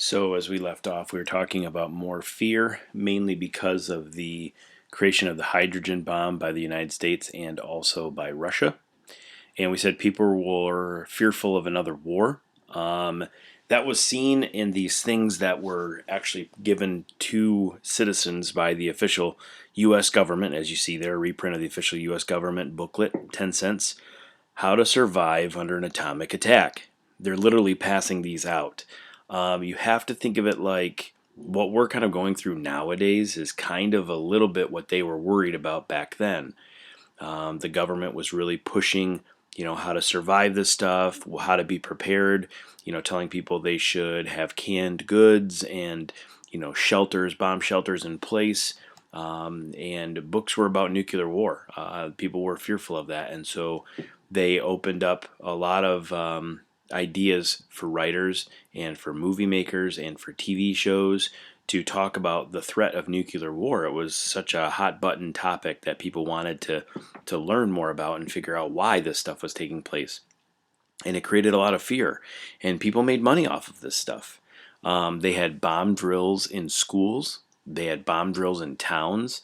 So, as we left off, we were talking about more fear, mainly because of the creation of the hydrogen bomb by the United States and also by Russia. And we said people were fearful of another war. Um, that was seen in these things that were actually given to citizens by the official U.S. government. As you see there, a reprint of the official U.S. government booklet, 10 cents, How to Survive Under an Atomic Attack. They're literally passing these out. You have to think of it like what we're kind of going through nowadays is kind of a little bit what they were worried about back then. The government was really pushing, how to survive this stuff, how to be prepared, telling people they should have canned goods and, shelters, bomb shelters in place. And books were about nuclear war. People were fearful of that. And so they opened up a lot of ideas for writers and for movie makers and for TV shows to talk about the threat of nuclear war. It was such a hot button topic that people wanted to learn more about and figure out why this stuff was taking place. And it created a lot of fear, and people made money off of this stuff. They had bomb drills in schools. They had bomb drills in towns.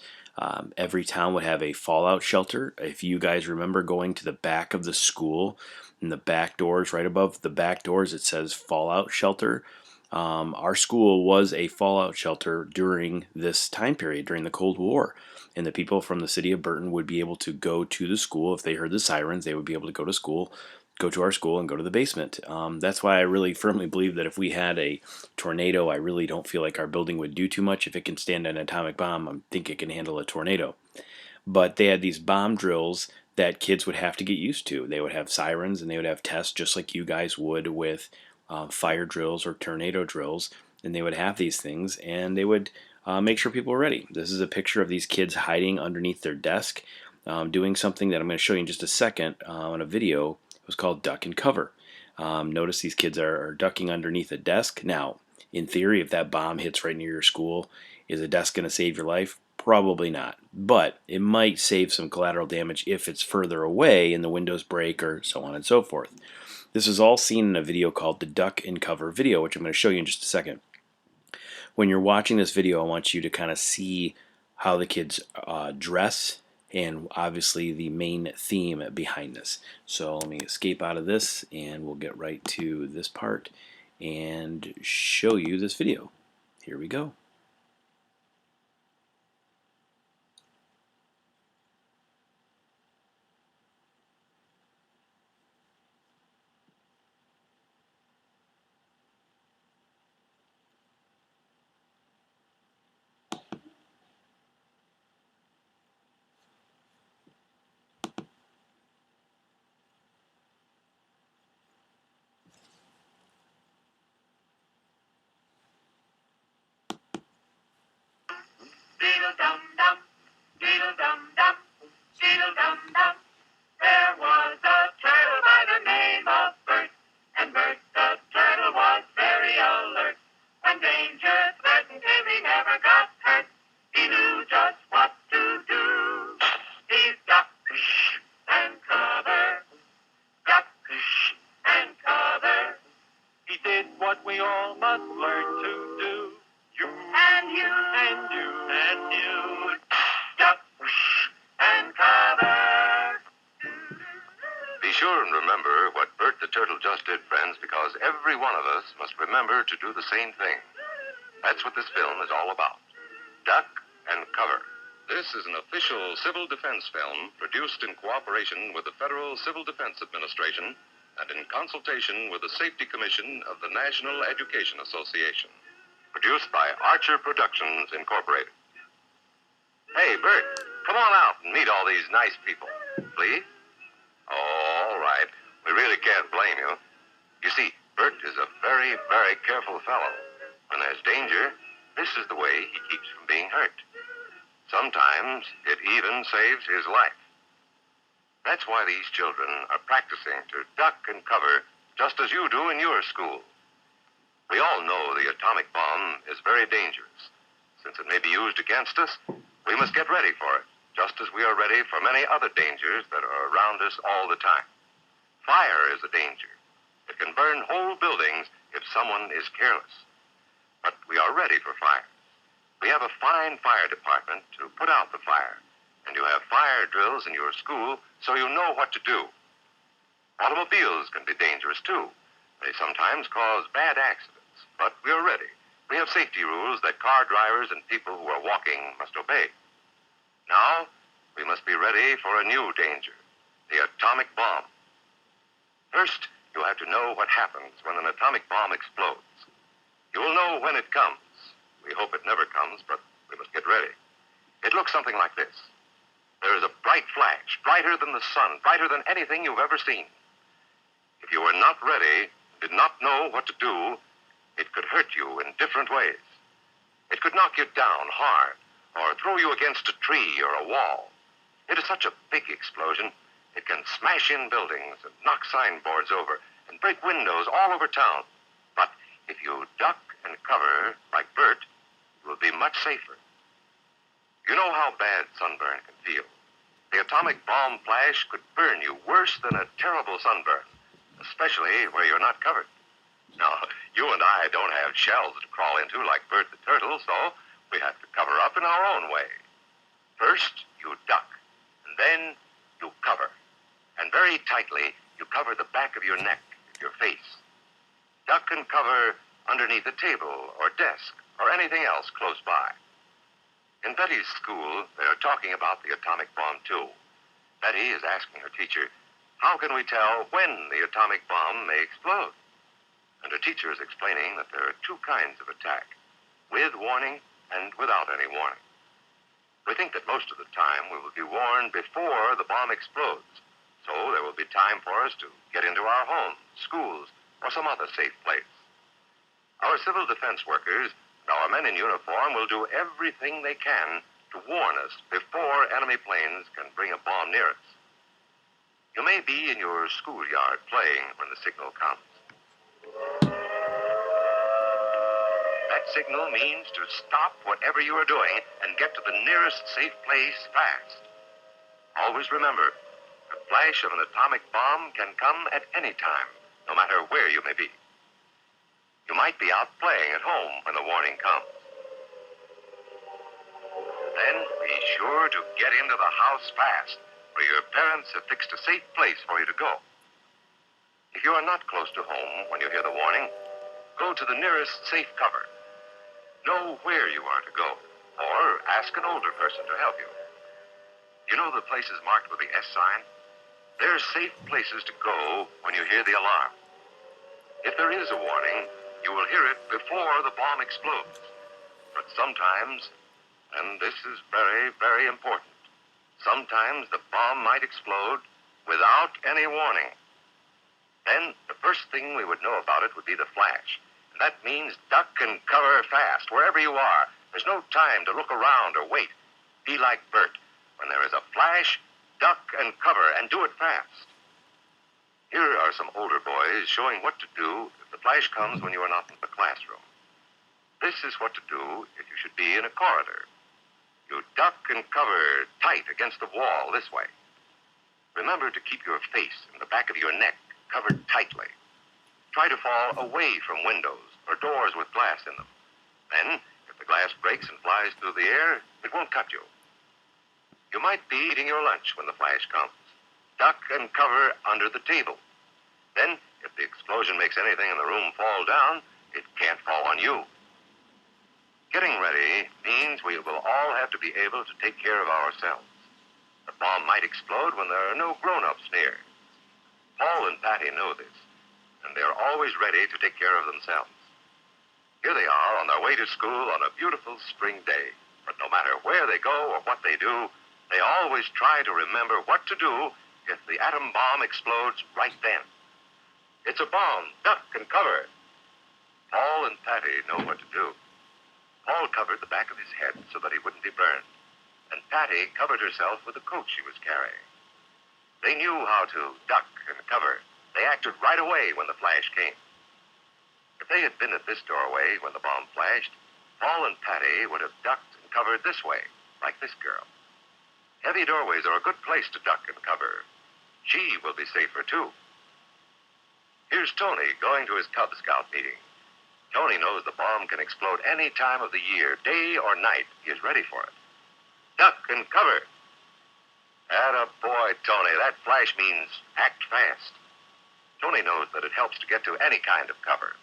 Every town would have a fallout shelter. If you guys remember going to the back of the school, in the back doors, right above the back doors, it says fallout shelter. Our school was a fallout shelter during this time period, during the Cold War. And the people from the city of Burton would be able to go to the school. If they heard the sirens, they would be able to go to school, go to our school, and go to the basement. That's why I really firmly believe that if we had a tornado, I really don't feel like our building would do too much. If it can stand an atomic bomb, I think it can handle a tornado. But they had these bomb drills that kids would have to get used to. They would have sirens and they would have tests just like you guys would with fire drills or tornado drills. And they would have these things and they would make sure people were ready. This is a picture of these kids hiding underneath their desk, doing something that I'm going to show you in just a second on a video. It was called Duck and Cover. Notice these kids are ducking underneath a desk. Now, in theory, if that bomb hits right near your school, is a desk going to save your life? Probably not. But it might save some collateral damage if it's further away and the windows break or so on and so forth. This is all seen in a video called the Duck and Cover video, which I'm going to show you in just a second. When you're watching this video, I want you to kind of see how the kids dress and obviously the main theme behind this. So let me escape out of this and we'll get right to this part and show you this video. Here we go. Beedle-dum-dum, beedle-dum-dum, beedle-dum-dum. There was a turtle by the name of Bert, and Bert the turtle was very alert. When danger threatened him, he never got hurt. He knew just what to do. He ducked and covered, ducked and covered. He did what we all must learn to do. You and you and you and you. Duck and cover. Be sure and remember what Bert the Turtle just did, friends, because every one of us must remember to do the same thing. That's what this film is all about. Duck and Cover. This is an official civil defense film produced in cooperation with the Federal Civil Defense Administration and in consultation with the Safety Commission of the National Education Association. Produced by Archer Productions, Incorporated. Hey, Bert, come on out and meet all these nice people, please. Oh, all right. We really can't blame you. You see, Bert is a very, very careful fellow. When there's danger, this is the way he keeps from being hurt. Sometimes it even saves his life. That's why these children are practicing to duck and cover just as you do in your school. We all know the atomic bomb is very dangerous. Since it may be used against us, we must get ready for it, just as we are ready for many other dangers that are around us all the time. Fire is a danger. It can burn whole buildings if someone is careless. but we are ready for fire. We have a fine fire department to put out the fire, and you have fire drills in your school so you know what to do. Automobiles can be dangerous, too. They sometimes cause bad accidents, but we are ready. We have safety rules that car drivers and people who are walking must obey. Now, we must be ready for a new danger, the atomic bomb. First, you have to know what happens when an atomic bomb explodes. You will know when it comes. We hope it never comes, but we must get ready. It looks something like this. There is a bright flash, brighter than the sun, brighter than anything you've ever seen. If you were not ready, did not know what to do, it could hurt you in different ways. It could knock you down hard, or throw you against a tree or a wall. It is such a big explosion, it can smash in buildings and knock signboards over and break windows all over town. But if you duck and cover, like Bert, you will be much safer. You know how bad sunburn can feel. The atomic bomb flash could burn you worse than a terrible sunburn, especially where you're not covered. Now, you and I don't have shells to crawl into like Bert the Turtle, so we have to cover up in our own way. First, you duck, and then you cover. And very tightly, you cover the back of your neck, your face. Duck and cover underneath a table or desk or anything else close by. In Betty's school, they are talking about the atomic bomb, too. Betty is asking her teacher, how can we tell when the atomic bomb may explode? And her teacher is explaining that there are two kinds of attack, with warning and without any warning. We think that most of the time we will be warned before the bomb explodes, so there will be time for us to get into our homes, schools, or some other safe place. Our civil defense workers and our men in uniform will do everything they can to warn us before enemy planes can bring a bomb near us. You may be in your schoolyard playing when the signal comes. That signal means to stop whatever you are doing and get to the nearest safe place fast. Always remember, the flash of an atomic bomb can come at any time, no matter where you may be. You might be out playing at home when the warning comes. Then be sure to get into the house fast, where your parents have fixed a safe place for you to go. If you are not close to home when you hear the warning, go to the nearest safe cover. Know where you are to go, or ask an older person to help you. You know the places marked with the S sign? They're safe places to go when you hear the alarm. If there is a warning, you will hear it before the bomb explodes. But sometimes, and this is very, very important, sometimes the bomb might explode without any warning. Then the first thing we would know about it would be the flash. And that means duck and cover fast, wherever you are. There's no time to look around or wait. Be like Bert. When there is a flash, duck and cover, and do it fast. Here are some older boys showing what to do if the flash comes when you are not in the classroom. This is what to do if you should be in a corridor. You duck and cover tight against the wall this way. Remember to keep your face and the back of your neck covered tightly. Try to fall away from windows or doors with glass in them. Then, if the glass breaks and flies through the air, it won't cut you. You might be eating your lunch when the flash comes. Duck and cover under the table. Then, if the explosion makes anything in the room fall down, it can't fall on you. Getting ready means we will all have to be able to take care of ourselves. The bomb might explode when there are no grown-ups near. Paul and Patty know this, and they're always ready to take care of themselves. Here they are on their way to school on a beautiful spring day. But no matter where they go or what they do, they always try to remember what to do if the atom bomb explodes right then. It's a bomb. Duck and cover. Paul and Patty know what to do. Paul covered the back of his head so that he wouldn't be burned, and Patty covered herself with the coat she was carrying. They knew how to duck and cover. They acted right away when the flash came. If they had been at this doorway when the bomb flashed, Paul and Patty would have ducked and covered this way, like this girl. Heavy doorways are a good place to duck and cover. She will be safer, too. Here's Tony going to his Cub Scout meeting. Tony Tony knows the bomb can explode any time of the year, day or night. He is ready for it. Duck and cover. Atta boy, Tony. That flash means act fast. Tony knows that it helps to get to any kind of cover.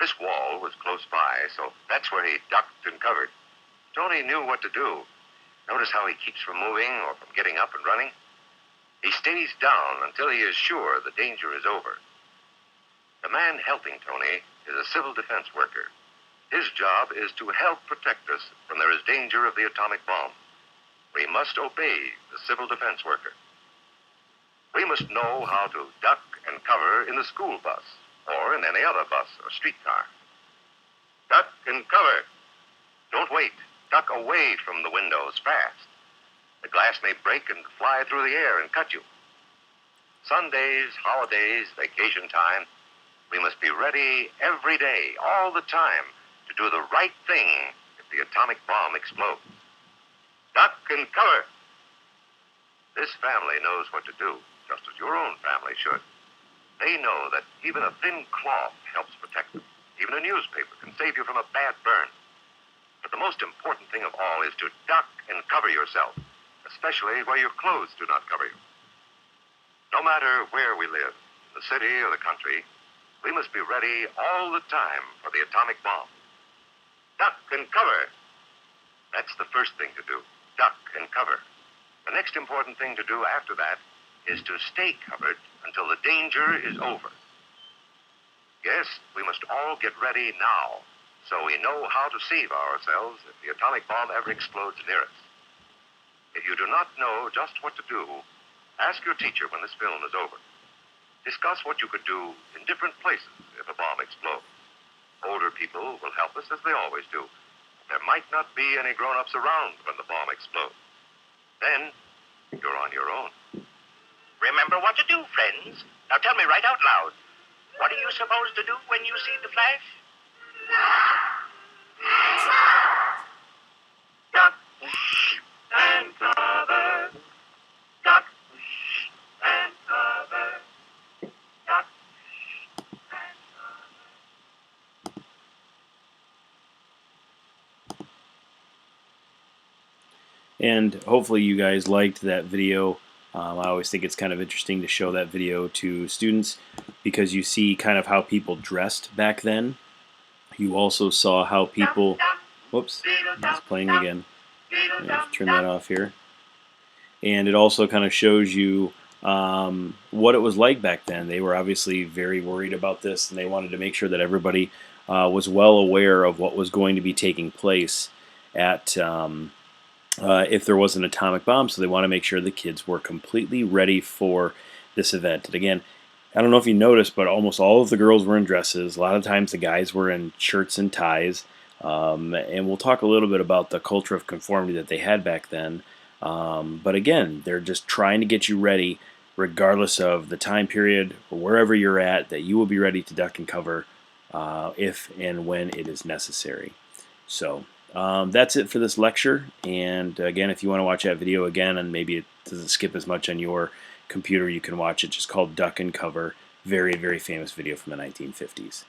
This wall was close by, so that's where he ducked and covered. Tony knew what to do. Notice how he keeps from moving or from getting up and running? He stays down until he is sure the danger is over. The man helping Tony is a civil defense worker. His job is to help protect us when there is danger of the atomic bomb. We must obey the civil defense worker. We must know how to duck and cover in the school bus or in any other bus or streetcar. Duck and cover. Don't wait. Duck away from the windows fast. The glass may break and fly through the air and cut you. Sundays, holidays, vacation time, we must be ready every day, all the time, to do the right thing if the atomic bomb explodes. Duck and cover. This family knows what to do, just as your own family should. They know that even a thin cloth helps protect them. Even a newspaper can save you from a bad burn. But the most important thing of all is to duck and cover yourself, especially where your clothes do not cover you. No matter where we live, in the city or the country, we must be ready all the time for the atomic bomb. Duck and cover. That's the first thing to do, duck and cover. The next important thing to do after that is to stay covered until the danger is over. Yes, we must all get ready now, so we know how to save ourselves if the atomic bomb ever explodes near us. If you do not know just what to do, ask your teacher when this film is over. Discuss what you could do in different places if a bomb explodes. Older people will help us as they always do. There might not be any grown-ups around when the bomb explodes. Then, you're on your own. Remember what to do, friends. Now tell me right out loud. What are you supposed to do when you see the flash? Duck and cover. Duck and cover. Duck and cover. And hopefully you guys liked that video. I always think it's kind of interesting to show that video to students because you see kind of how people dressed back then. You also saw how people, whoops, it's playing again. I have to turn that off here. And it also kind of shows you what it was like back then. They were obviously very worried about this, and they wanted to make sure that everybody was well aware of what was going to be taking place at if there was an atomic bomb. So they want to make sure the kids were completely ready for this event. And again, I don't know if you noticed, but almost all of the girls were in dresses. A lot of times the guys were in shirts and ties. And we'll talk a little bit about the culture of conformity that they had back then. But again, they're just trying to get you ready, regardless of the time period or wherever you're at, that you will be ready to duck and cover if and when it is necessary. So that's it for this lecture. And again, if you want to watch that video again, and maybe it doesn't skip as much on your computer, you can watch it. Just called Duck and Cover. Very, very famous video from the 1950s.